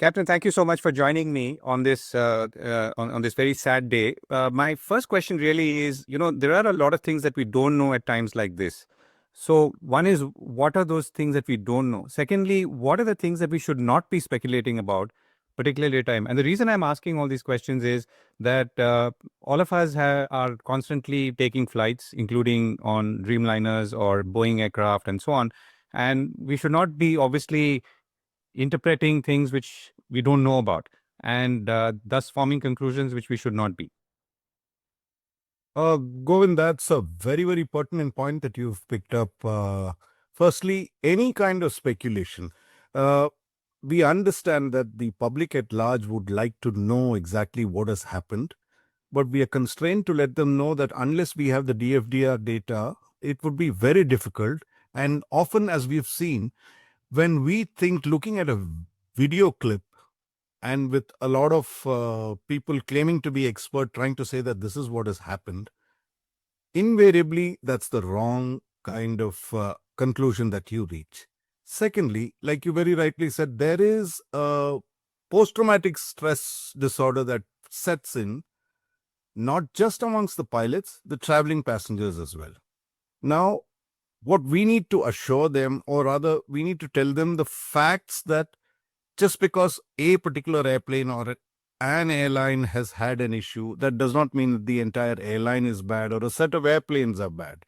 Captain, thank you so much for joining me on this on this very sad day. My first question really is, there are a lot of things that we don't know at times like this. So one is, what are those things that we don't know? Secondly, what are the things that we should not be speculating about, particularly at time? And the reason I'm asking all these questions is that all of us are constantly taking flights, including on Dreamliners or Boeing aircraft and so on. And we should not be obviously interpreting things which we don't know about, and thus forming conclusions which we should not be. Govind, that's a very, very pertinent point that you've picked up. Firstly, any kind of speculation. We understand that the public at large would like to know exactly what has happened, but we are constrained to let them know that unless we have the DFDR data, it would be very difficult. And often, as we've seen, when we think looking at a video clip and with a lot of people claiming to be expert trying to say that this is what has happened, invariably that's the wrong kind of conclusion that you reach. Secondly, like you very rightly said, there is a post-traumatic stress disorder that sets in, not just amongst the pilots, the traveling passengers as well. Now, what we need to assure them, or rather, we need to tell them the facts that just because a particular airplane or an airline has had an issue, that does not mean that the entire airline is bad or a set of airplanes are bad.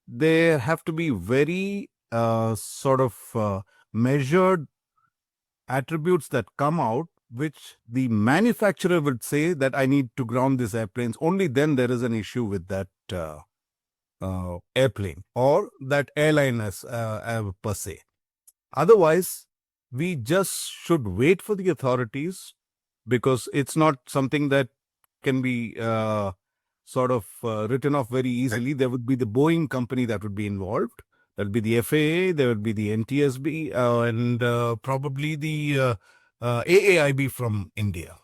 There have to be very measured attributes that come out, which the manufacturer would say that I need to ground these airplanes. Only then there is an issue with that airplane or that airline as per se. Otherwise, we just should wait for the authorities, because it's not something that can be written off very easily. There would be the Boeing company that would be involved. There would be the FAA, there would be the NTSB, and probably the AAIB from India.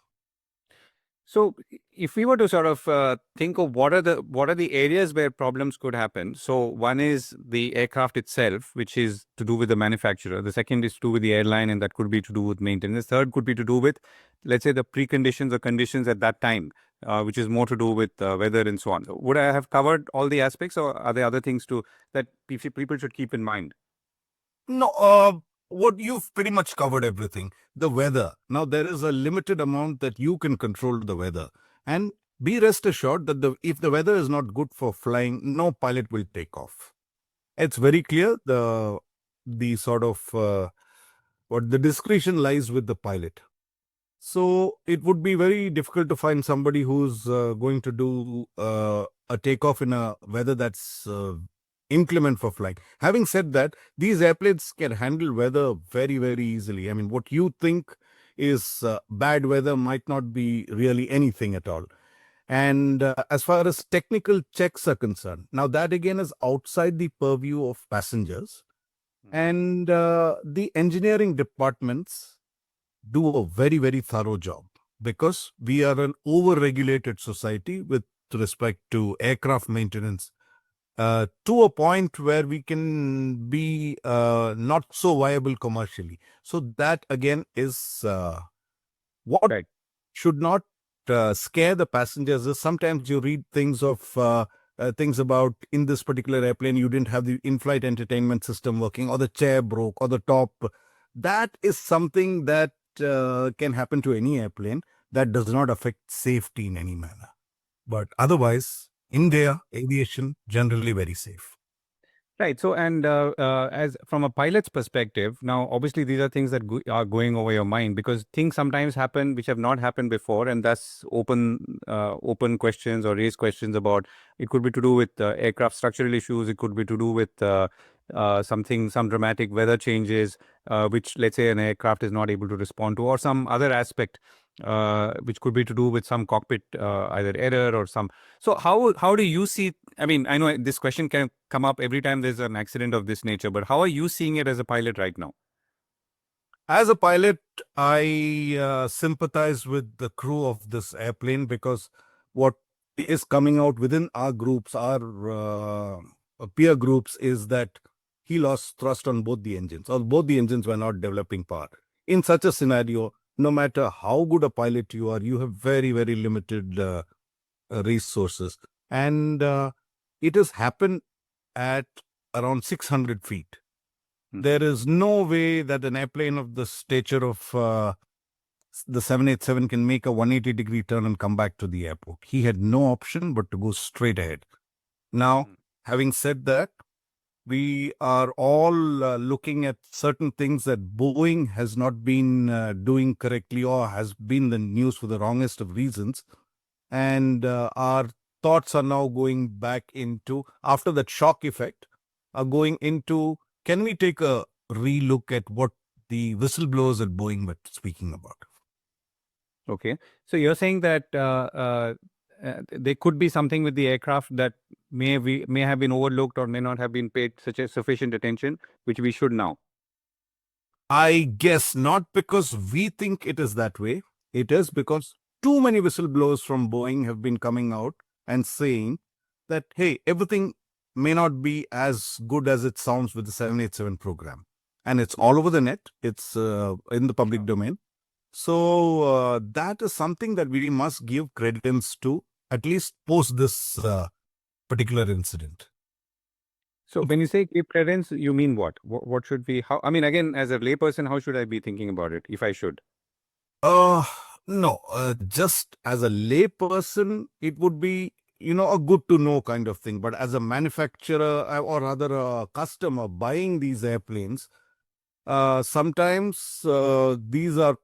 So if we were to sort of think of what are the areas where problems could happen. So one is the aircraft itself, which is to do with the manufacturer. The second is to do with the airline, and that could be to do with maintenance. Third could be to do with, let's say, the preconditions or conditions at that time, which is more to do with weather and so on. Would I have covered all the aspects, or are there other things that people should keep in mind? No, what you've pretty much covered everything. The weather. Now, there is a limited amount that you can control the weather. And be rest assured that if the weather is not good for flying, no pilot will take off. It's very clear. The discretion lies with the pilot. So it would be very difficult to find somebody who's going to do a takeoff in a weather that's inclement for flying. Having said that, these airplanes can handle weather very, very easily. I mean, what you think is bad weather might not be really anything at all. And as far as technical checks are concerned, now that again is outside the purview of passengers. And the engineering departments do a very, very thorough job, because we are an over-regulated society with respect to aircraft maintenance, to a point where we can be not so viable commercially. So that again is what Right. should not scare the passengers. Is sometimes you read things about, in this particular airplane you didn't have the in-flight entertainment system working, or the chair broke, or the top. That is something that can happen to any airplane. That does not affect safety in any manner. But otherwise, India aviation generally very safe. Right. So, and as from a pilot's perspective, now obviously these are things that are going over your mind, because things sometimes happen which have not happened before, and thus open questions or raise questions about. It could be to do with aircraft structural issues. It could be to do with some dramatic weather changes, which, let's say, an aircraft is not able to respond to, or some other aspect, which could be to do with some cockpit either error or some. So how do you see? I mean, I know this question can come up every time there's an accident of this nature, but how are you seeing it as a pilot right now? As a pilot, I sympathize with the crew of this airplane, because what is coming out within our groups, our peer groups, is that he lost thrust on both the engines, or both the engines were not developing power. In such a scenario, no matter how good a pilot you are, you have very, very limited resources. And it has happened at around 600 feet. There is no way that an airplane of the stature of the 787 can make a 180-degree turn and come back to the airport. He had no option but to go straight ahead. Now, having said that, we are all looking at certain things that Boeing has not been doing correctly or has been the news for the wrongest of reasons. And our thoughts are now going back into, after that shock effect, are going into, can we take a relook at what the whistleblowers at Boeing were speaking about? Okay. So you're saying that there could be something with the aircraft that may have been overlooked or may not have been paid such a sufficient attention, which we should now. I guess not because we think it is that way. It is because too many whistleblowers from Boeing have been coming out and saying that, hey, everything may not be as good as it sounds with the 787 program. And it's all over the net. It's in the public domain. So that is something that we must give credence to, at least post this particular incident. So when you say give credence, you mean what? What should we, how, I mean, again, as a layperson, how should I be thinking about it, if I should? No, just as a layperson, it would be, a good to know kind of thing. But as a manufacturer or rather a customer buying these airplanes, sometimes these are,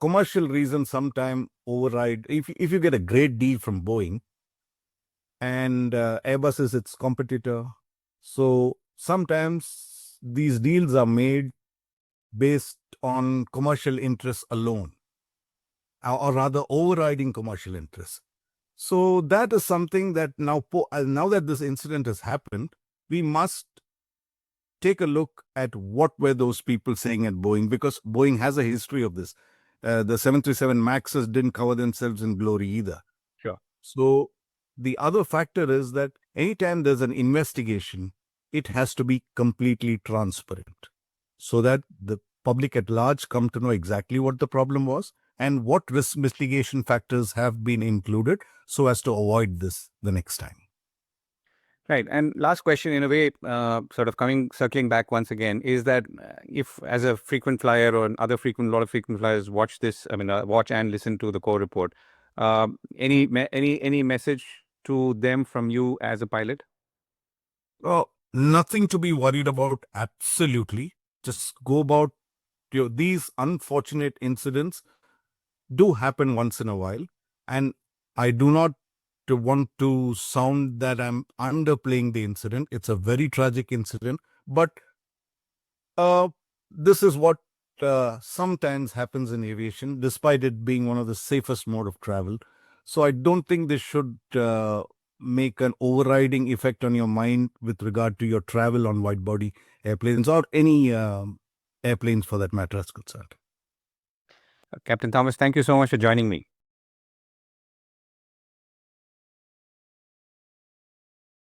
commercial reasons sometimes override. If you get a great deal from Boeing and Airbus is its competitor, so sometimes these deals are made based on commercial interests alone, or rather overriding commercial interests. So that is something that now that this incident has happened, we must take a look at what were those people saying at Boeing, because Boeing has a history of this. The 737 Maxes didn't cover themselves in glory either. Sure. So the other factor is that anytime there's an investigation, it has to be completely transparent so that the public at large come to know exactly what the problem was and what risk mitigation factors have been included so as to avoid this the next time. Right. And last question, in a way, sort of circling back once again, is that if as a frequent flyer or a lot of frequent flyers watch this, watch and listen to the core report, any message to them from you as a pilot? Well, nothing to be worried about. Absolutely. Just go about these unfortunate incidents do happen once in a while. And I do not want to sound that I'm underplaying the incident. It's a very tragic incident, but this is what sometimes happens in aviation, despite it being one of the safest mode of travel. So I don't think this should make an overriding effect on your mind with regard to your travel on wide body airplanes or any airplanes for that matter is concerned. Captain Thomas, thank you so much for joining me.